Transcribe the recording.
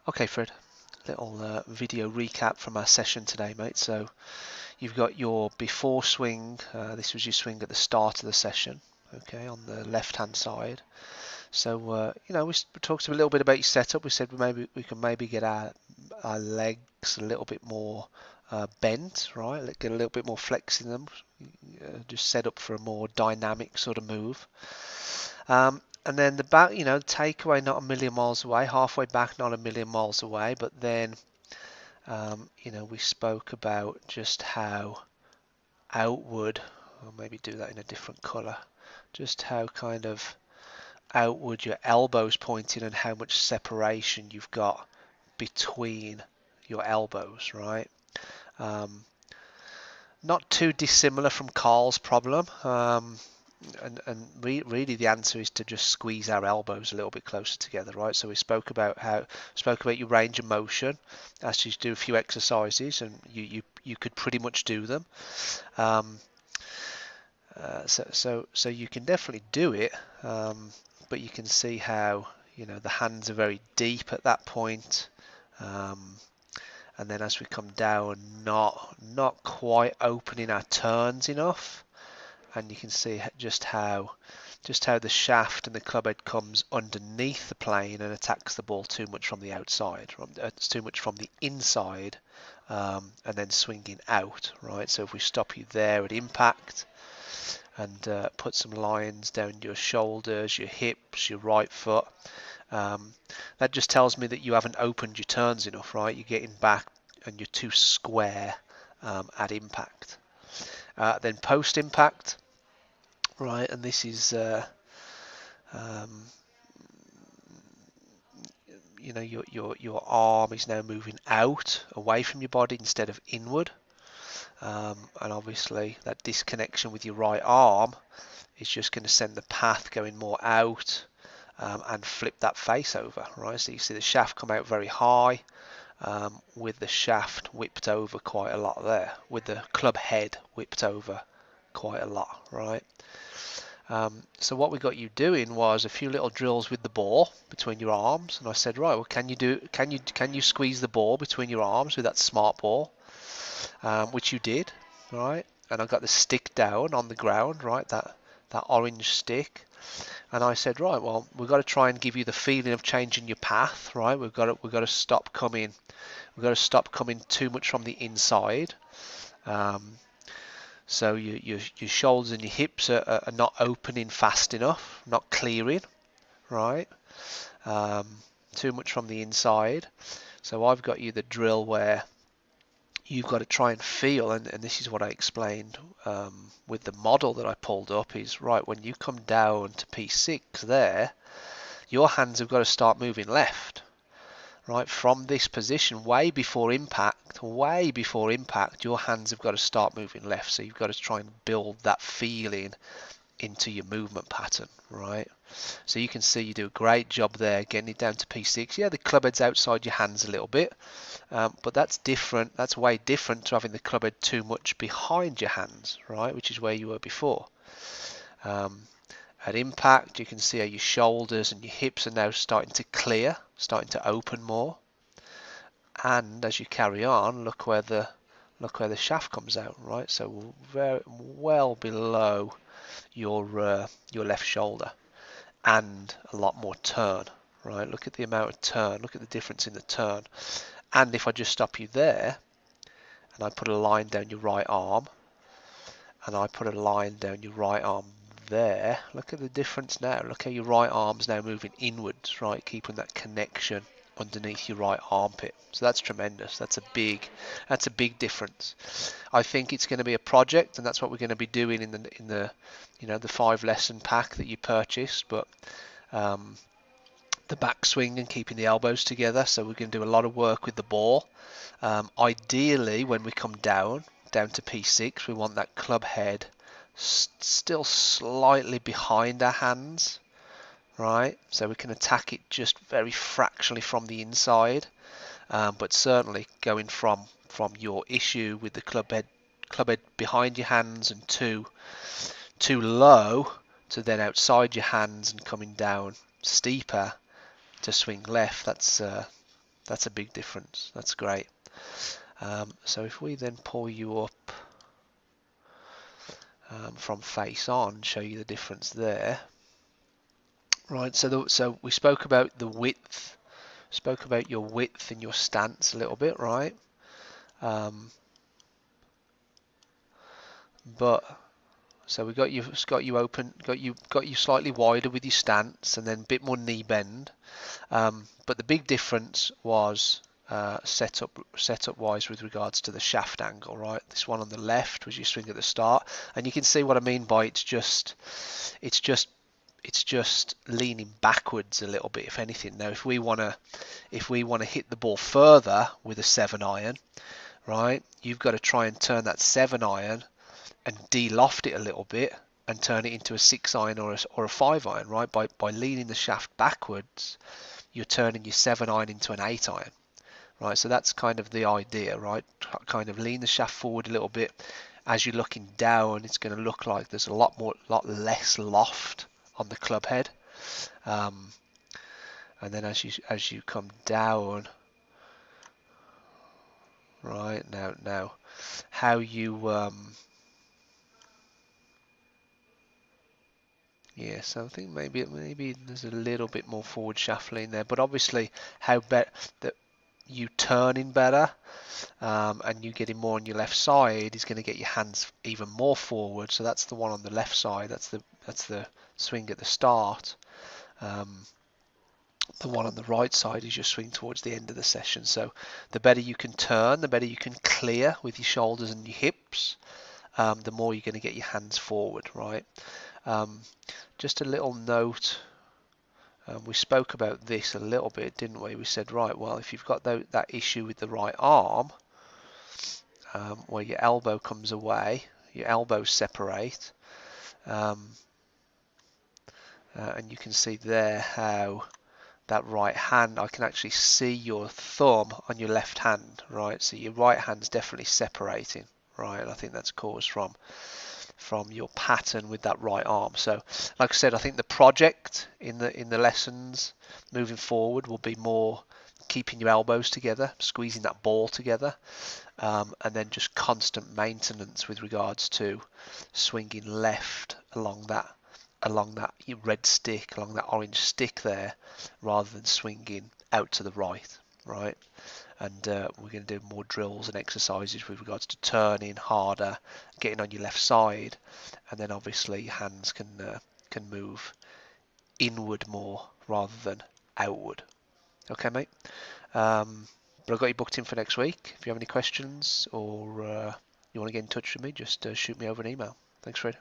Okay, Fred, little video recap from our session today, mate. So you've got your before swing. This was your swing at the start of the session, okay, on the left-hand side. So we talked a little bit about your setup. We said maybe we can maybe get our legs a little bit more bent, right? Get a little bit more flex in them. Just set up for a more dynamic sort of move. And then the back, takeaway not a million miles away, halfway back not a million miles away, but then, we spoke about just how outward, or maybe do that in a different color, just how kind of outward your elbows pointing and how much separation you've got between your elbows, right? Um, Not too dissimilar from Carl's problem. And really the answer is to just squeeze our elbows a little bit closer together, right? So we spoke about your range of motion. Asked you to do a few exercises, and you could pretty much do them. Um, so you can definitely do it, but you can see how the hands are very deep at that point. And then as we come down, not quite opening our turns enough, and you can see just how the shaft and the club head comes underneath the plane and attacks the ball too much from the outside, too much from the inside, and then swinging out, right? So if we stop you there at impact and put some lines down your shoulders, your hips, your right foot, that just tells me that you haven't opened your turns enough, right? You're getting back and you're too square at impact. Then post impact, right? And this is, um, your arm is now moving out, away from your body instead of inward. And obviously that disconnection with your right arm is just going to send the path going more out, and flip that face over, right? So you see the shaft come out very high, with the shaft whipped over quite a lot there, with the club head whipped over quite a lot, right? So what we got you doing was a few little drills with the ball between your arms, and I said, right, well, can you squeeze the ball between your arms with that smart ball, which you did, right? And I got the stick down on the ground, right, that orange stick, and I said, right, well, we've got to try and give you the feeling of changing your path, right? We've got to stop coming too much from the inside. So your shoulders and your hips are not opening fast enough, not clearing, right? Too much from the inside. So I've got you the drill where you've got to try and feel, and this is what I explained with the model that I pulled up, is right, when you come down to P6 there, your hands have got to start moving left, right? From this position, way before impact, your hands have got to start moving left. So you've got to try and build that feeling into your movement pattern, right? So you can see you do a great job there getting it down to P6. Yeah, the club head's outside your hands a little bit, but that's different. That's way different to having the club head too much behind your hands, right? Which is where you were before. At impact, you can see how your shoulders and your hips are now starting to clear, starting to open more. And as you carry on, look where the shaft comes out, right? So very well below your left shoulder, and a lot more turn, right? Look at the amount of turn. Look at the difference in the turn. And if I just stop you there, and I put a line down your right arm, and I put a line down your right arm there, look at the difference now. Look how your right arm's now moving inwards, right? Keeping that connection underneath your right armpit. So that's tremendous. That's a big difference. I think it's going to be a project, and that's what we're going to be doing in the the 5-lesson pack that you purchased. But the backswing and keeping the elbows together. So we're going to do a lot of work with the ball. Ideally, when we come down to P6, we want that club head still slightly behind our hands, right? So we can attack it just very fractionally from the inside, but certainly going from your issue with the club head behind your hands and too low to then outside your hands and coming down steeper to swing left. That's a big difference. That's great. So if we then pull you up from face on, show you the difference there. Right, so we spoke about the width, spoke about your width and your stance a little bit, right? But so we got you open, got you slightly wider with your stance, and then a bit more knee bend. But the big difference was setup wise with regards to the shaft angle, right? This one on the left was your swing at the start, and you can see what I mean by it's just leaning backwards a little bit, if anything. Now, if we want to hit the ball further with a 7-iron, right, you've got to try and turn that 7-iron and de-loft it a little bit and turn it into a 6-iron or a 5-iron, right? By leaning the shaft backwards, you're turning your 7-iron into an 8-iron, right? So that's kind of the idea, right? Kind of lean the shaft forward a little bit. As you're looking down, it's going to look like there's a lot less loft on the club head, and then as you come down, right now, how you yeah, so I think maybe there's a little bit more forward shaft lean there, but obviously how that you turning better and you getting more on your left side is going to get your hands even more forward. So that's the one on the left side. That's the swing at the start. The one on the right side is your swing towards the end of the session. So the better you can turn, the better you can clear with your shoulders and your hips, the more you're going to get your hands forward, right? Just a little note. We spoke about this a little bit, didn't we? We said, right, well, if you've got that issue with the right arm, where your elbow comes away, your elbows separate, and you can see there how that right hand, I can actually see your thumb on your left hand, right? So your right hand's definitely separating, right? And I think that's caused from your pattern with that right arm. So like I said, I think the project in the lessons moving forward will be more keeping your elbows together, squeezing that ball together, and then just constant maintenance with regards to swinging left along that red stick, along that orange stick there, rather than swinging out to the right, right? And we're going to do more drills and exercises with regards to turning harder, getting on your left side, and then obviously your hands can move inward more rather than outward. Okay, mate. But I've got you booked in for next week. If you have any questions or you want to get in touch with me, just shoot me over an email. Thanks, Fred.